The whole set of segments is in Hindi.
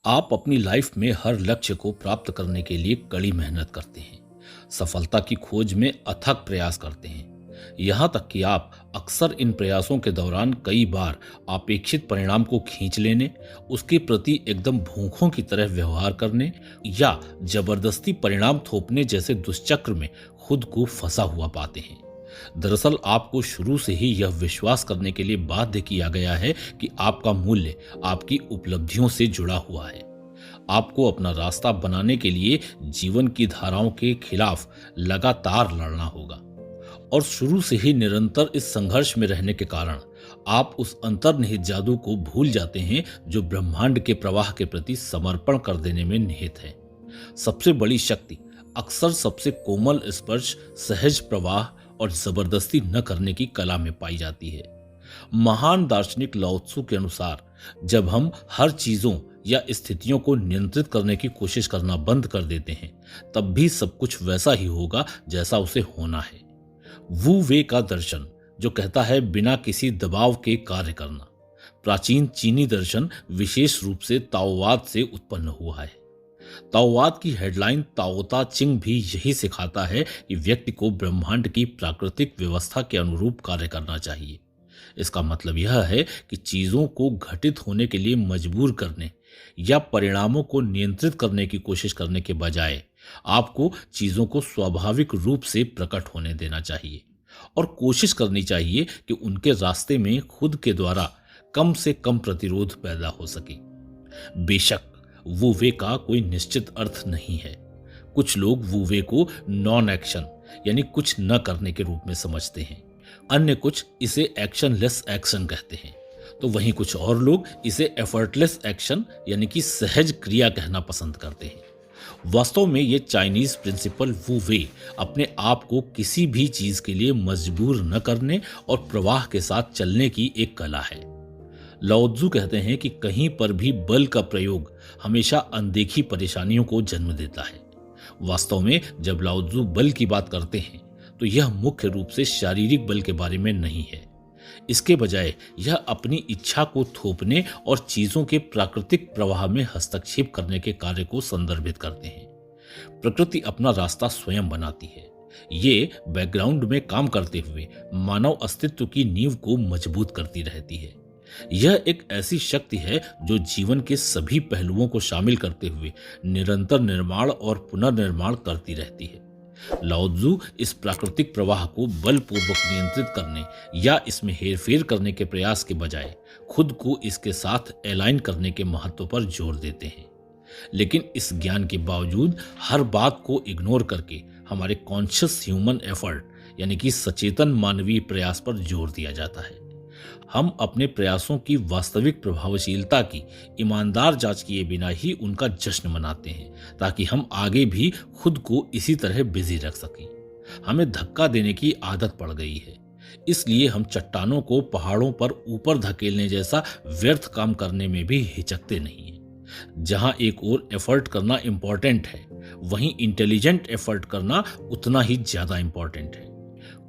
आप अपनी लाइफ में हर लक्ष्य को प्राप्त करने के लिए कड़ी मेहनत करते हैं, सफलता की खोज में अथक प्रयास करते हैं। यहाँ तक कि आप अक्सर इन प्रयासों के दौरान कई बार अपेक्षित परिणाम को खींच लेने, उसके प्रति एकदम भूखों की तरह व्यवहार करने या जबरदस्ती परिणाम थोपने जैसे दुष्चक्र में खुद को फंसा हुआ पाते हैं। दरअसल आपको शुरू से ही यह विश्वास करने के लिए बाध्य किया गया है कि आपका मूल्य आपकी उपलब्धियों से जुड़ा हुआ है। आपको अपना रास्ता बनाने के लिए जीवन की धाराओं के खिलाफ लगातार लड़ना होगा और शुरू से ही निरंतर इस संघर्ष में रहने के कारण आप उस अंतर्निहित जादू को भूल जाते हैं जो ब्रह्मांड के प्रवाह के प्रति समर्पण कर देने में निहित है। सबसे बड़ी शक्ति अक्सर सबसे कोमल स्पर्श, सहज प्रवाह और जबरदस्ती न करने की कला में पाई जाती है। महान दार्शनिक लाओ त्सु के अनुसार जब हम हर चीजों या स्थितियों को नियंत्रित करने की कोशिश करना बंद कर देते हैं, तब भी सब कुछ वैसा ही होगा जैसा उसे होना है। वू वे का दर्शन जो कहता है बिना किसी दबाव के कार्य करना, प्राचीन चीनी दर्शन विशेष रूप से ताओवाद से उत्पन्न हुआ है। ताओवाद की हेडलाइन ताओता चिंग भी यही सिखाता है कि व्यक्ति को ब्रह्मांड की प्राकृतिक व्यवस्था के अनुरूप कार्य करना चाहिए। इसका मतलब यह है कि चीजों को घटित होने के लिए मजबूर करने या परिणामों को नियंत्रित करने की कोशिश करने के बजाय आपको चीजों को स्वाभाविक रूप से प्रकट होने देना चाहिए और कोशिश करनी चाहिए कि उनके रास्ते में खुद के द्वारा कम से कम प्रतिरोध पैदा हो सके। बेशक वू वे का कोई निश्चित अर्थ नहीं है। कुछ लोग वू वे को नॉन एक्शन यानी कुछ न करने के रूप में समझते हैं, अन्य कुछ इसे एक्शनलेस एक्शन कहते हैं, तो वहीं कुछ और लोग इसे एफर्टलेस एक्शन यानी कि सहज क्रिया कहना पसंद करते हैं। वास्तव में ये चाइनीज प्रिंसिपल वू वे अपने आप को किसी भी चीज के लिए मजबूर न करने और प्रवाह के साथ चलने की एक कला है। लाओ त्सु कहते हैं कि कहीं पर भी बल का प्रयोग हमेशा अनदेखी परेशानियों को जन्म देता है। वास्तव में जब लाओ त्सु बल की बात करते हैं तो यह मुख्य रूप से शारीरिक बल के बारे में नहीं है। इसके बजाय यह अपनी इच्छा को थोपने और चीजों के प्राकृतिक प्रवाह में हस्तक्षेप करने के कार्य को संदर्भित करते हैं। प्रकृति अपना रास्ता स्वयं बनाती है। ये बैकग्राउंड में काम करते हुए मानव अस्तित्व की नींव को मजबूत करती रहती है। यह एक ऐसी शक्ति है जो जीवन के सभी पहलुओं को शामिल करते हुए निरंतर निर्माण और पुनर्निर्माण करती रहती है। लाओ त्सु इस प्राकृतिक प्रवाह को बलपूर्वक नियंत्रित करने या इसमें हेरफेर करने के प्रयास के बजाय खुद को इसके साथ एलाइन करने के महत्व पर जोर देते हैं। लेकिन इस ज्ञान के बावजूद हर बात को इग्नोर करके हमारे कॉन्शियस ह्यूमन एफर्ट यानी कि सचेतन मानवीय प्रयास पर जोर दिया जाता है। हम अपने प्रयासों की वास्तविक प्रभावशीलता की ईमानदार जांच किए बिना ही उनका जश्न मनाते हैं ताकि हम आगे भी खुद को इसी तरह बिजी रख सकें। हमें धक्का देने की आदत पड़ गई है, इसलिए हम चट्टानों को पहाड़ों पर ऊपर धकेलने जैसा व्यर्थ काम करने में भी हिचकते नहीं हैं। जहां एक और एफर्ट करना इंपॉर्टेंट है, वहीं इंटेलिजेंट एफर्ट करना उतना ही ज्यादा इंपॉर्टेंट है।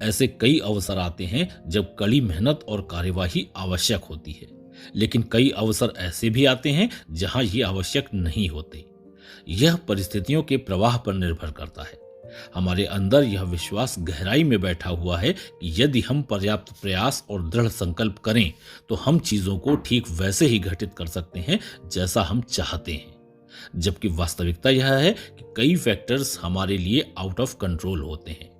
ऐसे कई अवसर आते हैं जब कड़ी मेहनत और कार्यवाही आवश्यक होती है, लेकिन कई अवसर ऐसे भी आते हैं जहां ये आवश्यक नहीं होते। यह परिस्थितियों के प्रवाह पर निर्भर करता है। हमारे अंदर यह विश्वास गहराई में बैठा हुआ है कि यदि हम पर्याप्त प्रयास और दृढ़ संकल्प करें तो हम चीजों को ठीक वैसे ही घटित कर सकते हैं जैसा हम चाहते हैं। जबकि वास्तविकता यह है कि कई फैक्टर्स हमारे लिए आउट ऑफ कंट्रोल होते हैं।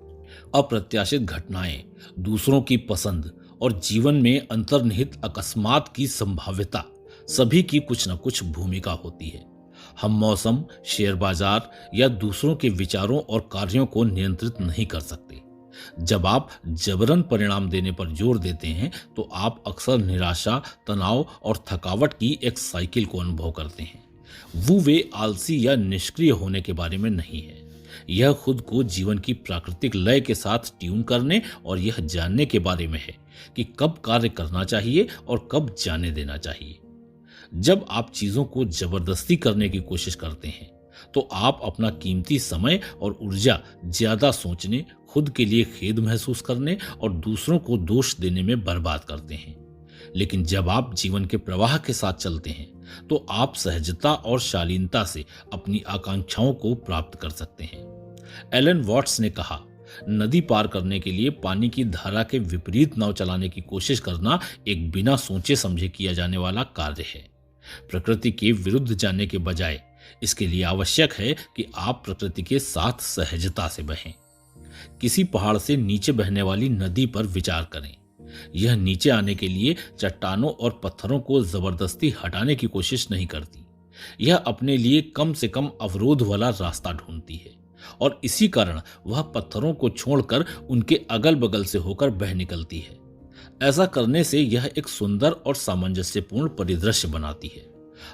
अप्रत्याशित घटनाएं, दूसरों की पसंद और जीवन में अंतर्निहित अकस्मात की संभाव्यता सभी की कुछ न कुछ भूमिका होती है। हम मौसम, शेयर बाजार या दूसरों के विचारों और कार्यों को नियंत्रित नहीं कर सकते। जब आप जबरन परिणाम देने पर जोर देते हैं तो आप अक्सर निराशा, तनाव और थकावट की एक साइकिल को अनुभव करते हैं। वो वे आलसी या निष्क्रिय होने के बारे में नहीं है। यह खुद को जीवन की प्राकृतिक लय के साथ ट्यून करने और यह जानने के बारे में है कि कब कार्य करना चाहिए और कब जाने देना चाहिए। जब आप चीजों को जबरदस्ती करने की कोशिश करते हैं तो आप अपना कीमती समय और ऊर्जा ज्यादा सोचने, खुद के लिए खेद महसूस करने और दूसरों को दोष देने में बर्बाद करते हैं। लेकिन जब आप जीवन के प्रवाह के साथ चलते हैं तो आप सहजता और शालीनता से अपनी आकांक्षाओं को प्राप्त कर सकते हैं। एलन वॉट्स ने कहा, नदी पार करने के लिए पानी की धारा के विपरीत नाव चलाने की कोशिश करना एक बिना सोचे समझे किया जाने वाला कार्य है। प्रकृति के विरुद्ध जाने के बजाय इसके लिए आवश्यक है कि आप प्रकृति के साथ सहजता से बहें। किसी पहाड़ से नीचे बहने वाली नदी पर विचार करें। यह नीचे आने के लिए चट्टानों और पत्थरों को जबरदस्ती हटाने की कोशिश नहीं करती। यह अपने लिए कम से कम अवरोध वाला रास्ता ढूंढती है और इसी कारण वह पत्थरों को छोड़कर उनके अगल बगल से होकर बह निकलती है। ऐसा करने से यह एक सुंदर और सामंजस्यपूर्ण परिदृश्य बनाती है।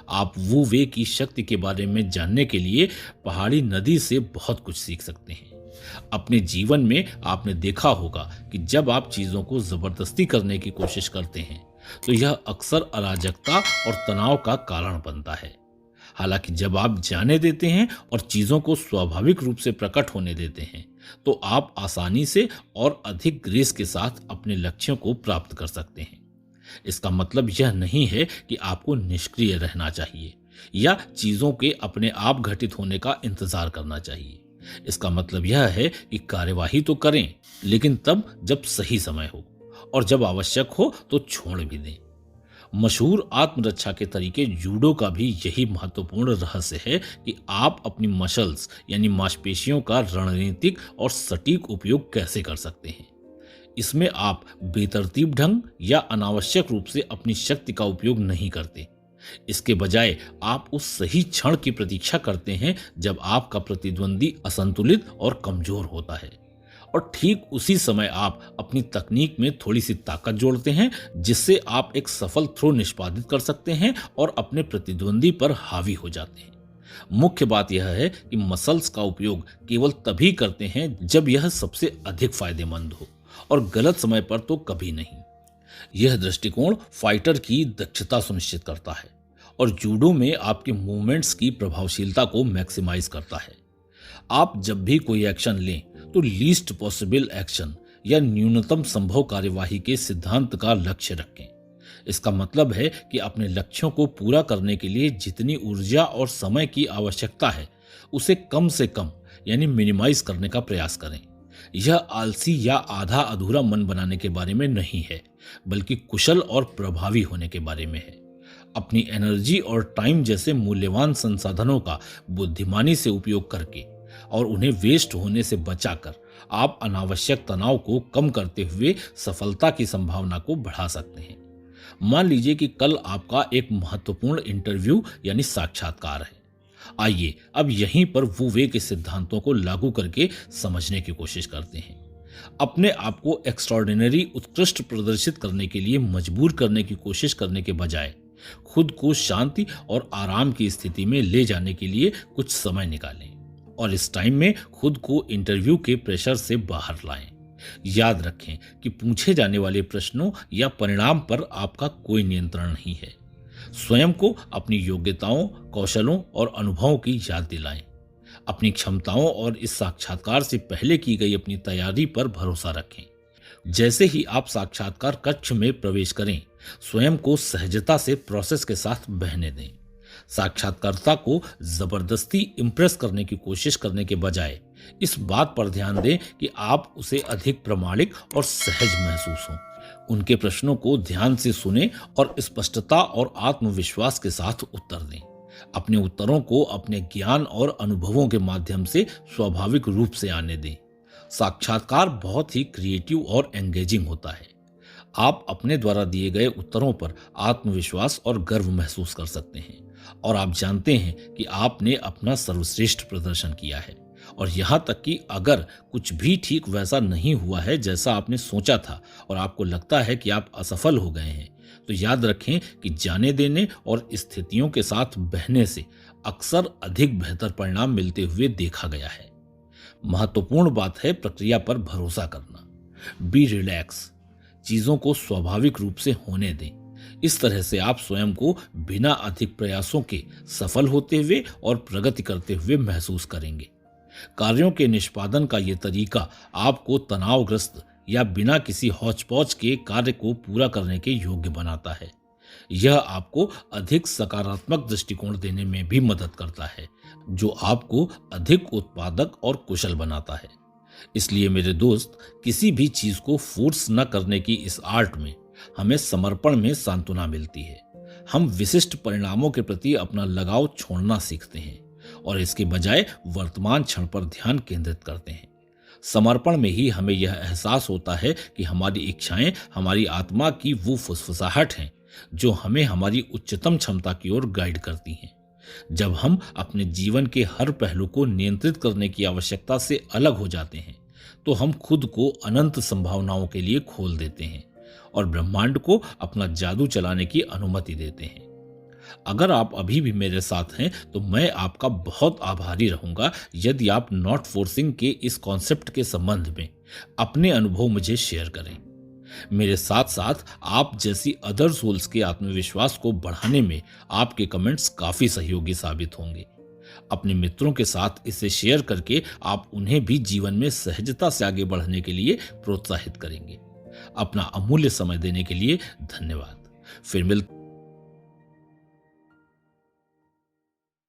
आप वू वे की शक्ति के बारे में जानने के लिए पहाड़ी नदी से बहुत कुछ सीख सकते हैं। अपने जीवन में आपने देखा होगा कि जब आप चीजों को जबरदस्ती करने की कोशिश करते हैं तो यह अक्सर अराजकता और तनाव का कारण बनता है। हालांकि जब आप जाने देते हैं और चीजों को स्वाभाविक रूप से प्रकट होने देते हैं तो आप आसानी से और अधिक ग्रेस के साथ अपने लक्ष्यों को प्राप्त कर सकते हैं। इसका मतलब यह नहीं है कि आपको निष्क्रिय रहना चाहिए या चीजों के अपने आप घटित होने का इंतजार करना चाहिए। इसका मतलब यह है कि कार्यवाही तो करें, लेकिन तब जब सही समय हो और जब आवश्यक हो तो छोड़ भी दें। मशहूर आत्मरक्षा के तरीके जूडो का भी यही महत्वपूर्ण रहस्य है कि आप अपनी मसल्स यानी मांसपेशियों का रणनीतिक और सटीक उपयोग कैसे कर सकते हैं। इसमें आप बेतरतीब ढंग या अनावश्यक रूप से अपनी शक्ति का उपयोग नहीं करते। इसके बजाय आप उस सही क्षण की प्रतीक्षा करते हैं जब आपका प्रतिद्वंदी असंतुलित और कमजोर होता है और ठीक उसी समय आप अपनी तकनीक में थोड़ी सी ताकत जोड़ते हैं जिससे आप एक सफल थ्रो निष्पादित कर सकते हैं और अपने प्रतिद्वंदी पर हावी हो जाते हैं। मुख्य बात यह है कि मसल्स का उपयोग केवल तभी करते हैं जब यह सबसे अधिक फायदेमंद हो और गलत समय पर तो कभी नहीं। यह दृष्टिकोण फाइटर की दक्षता सुनिश्चित करता है और जूडो में आपके मूवमेंट्स की प्रभावशीलता को मैक्सिमाइज करता है। आप जब भी कोई एक्शन लें तो लीस्ट पॉसिबल एक्शन या न्यूनतम संभव कार्यवाही के सिद्धांत का लक्ष्य रखें। इसका मतलब है कि अपने लक्ष्यों को पूरा करने के लिए जितनी ऊर्जा और समय की आवश्यकता है उसे कम से कम यानी मिनिमाइज करने का प्रयास करें। यह आलसी या आधा अधूरा मन बनाने के बारे में नहीं है, बल्कि कुशल और प्रभावी होने के बारे में है। अपनी एनर्जी और टाइम जैसे मूल्यवान संसाधनों का बुद्धिमानी से उपयोग करके और उन्हें वेस्ट होने से बचाकर आप अनावश्यक तनाव को कम करते हुए सफलता की संभावना को बढ़ा सकते हैं। मान लीजिए कि कल आपका एक महत्वपूर्ण इंटरव्यू यानी साक्षात्कार है। आइए अब यहीं पर वू वे के सिद्धांतों को लागू करके समझने की कोशिश करते हैं। अपने आप को एक्स्ट्राऑर्डिनरी उत्कृष्ट प्रदर्शित करने के लिए मजबूर करने की कोशिश करने के बजाय खुद को शांति और आराम की स्थिति में ले जाने के लिए कुछ समय निकालें और इस टाइम में खुद को इंटरव्यू के प्रेशर से बाहर लाएं। याद रखें कि पूछे जाने वाले प्रश्नों या परिणाम पर आपका कोई नियंत्रण नहीं है। स्वयं को अपनी योग्यताओं, कौशलों और अनुभवों की याद दिलाएं। अपनी क्षमताओं और इस साक्षात्कार से पहले की गई अपनी तैयारी पर भरोसा रखें। जैसे ही आप साक्षात्कार कक्ष में प्रवेश करें, स्वयं को सहजता से प्रोसेस के साथ बहने दें। साक्षात्कारकर्ता को जबरदस्ती इंप्रेस करने की कोशिश करने के बजाय इस बात पर ध्यान दें कि आप उसे अधिक प्रामाणिक और सहज महसूस हों। उनके प्रश्नों को ध्यान से सुनें और स्पष्टता और आत्मविश्वास के साथ उत्तर दें। अपने उत्तरों को अपने ज्ञान और अनुभवों के माध्यम से स्वाभाविक रूप से आने दें। साक्षात्कार बहुत ही क्रिएटिव और एंगेजिंग होता है। आप अपने द्वारा दिए गए उत्तरों पर आत्मविश्वास और गर्व महसूस कर सकते हैं और आप जानते हैं कि आपने अपना सर्वश्रेष्ठ प्रदर्शन किया है। और यहाँ तक कि अगर कुछ भी ठीक वैसा नहीं हुआ है जैसा आपने सोचा था और आपको लगता है कि आप असफल हो गए हैं, तो याद रखें कि जाने देने और स्थितियों के साथ बहने से अक्सर अधिक बेहतर परिणाम मिलते हुए देखा गया है। महत्वपूर्ण बात है प्रक्रिया पर भरोसा करना। बी रिलैक्स, चीजों को स्वाभाविक रूप से होने दें। इस तरह से आप स्वयं को बिना अधिक प्रयासों के सफल होते हुए और प्रगति करते हुए महसूस करेंगे। कार्यों के निष्पादन का यह तरीका आपको तनावग्रस्त या बिना किसी हौच-पौच के कार्य को पूरा करने के योग्य बनाता है। यह आपको अधिक सकारात्मक दृष्टिकोण देने में भी मदद करता है, जो आपको अधिक उत्पादक और कुशल बनाता है। इसलिए मेरे दोस्त, किसी भी चीज को फोर्स न करने की इस आर्ट में हमें समर्पण में सांत्वना मिलती है। हम विशिष्ट परिणामों के प्रति अपना लगाव छोड़ना सीखते हैं और इसके बजाय वर्तमान क्षण पर ध्यान केंद्रित करते हैं। समर्पण में ही हमें यह एहसास होता है कि हमारी इच्छाएं हमारी आत्मा की वो फुसफुसाहट हैं जो हमें हमारी उच्चतम क्षमता की ओर गाइड करती हैं। जब हम अपने जीवन के हर पहलू को नियंत्रित करने की आवश्यकता से अलग हो जाते हैं, तो हम खुद को अनंत संभावनाओं के लिए खोल देते हैं और ब्रह्मांड को अपना जादू चलाने की अनुमति देते हैं। अगर आप अभी भी मेरे साथ हैं तो मैं आपका बहुत आभारी रहूंगा यदि आप नॉट फोर्सिंग के इस कॉन्सेप्ट के संबंध में अपने अनुभव मुझे शेयर करें। मेरे साथ साथ आप जैसी अदर सोल्स के आत्मविश्वास को बढ़ाने में आपके कमेंट्स काफी सहयोगी साबित होंगे। अपने मित्रों के साथ इसे शेयर करके आप उन्हें भी जीवन में सहजता से आगे बढ़ने के लिए प्रोत्साहित करेंगे। अपना अमूल्य समय देने के लिए धन्यवाद। फिर मिलते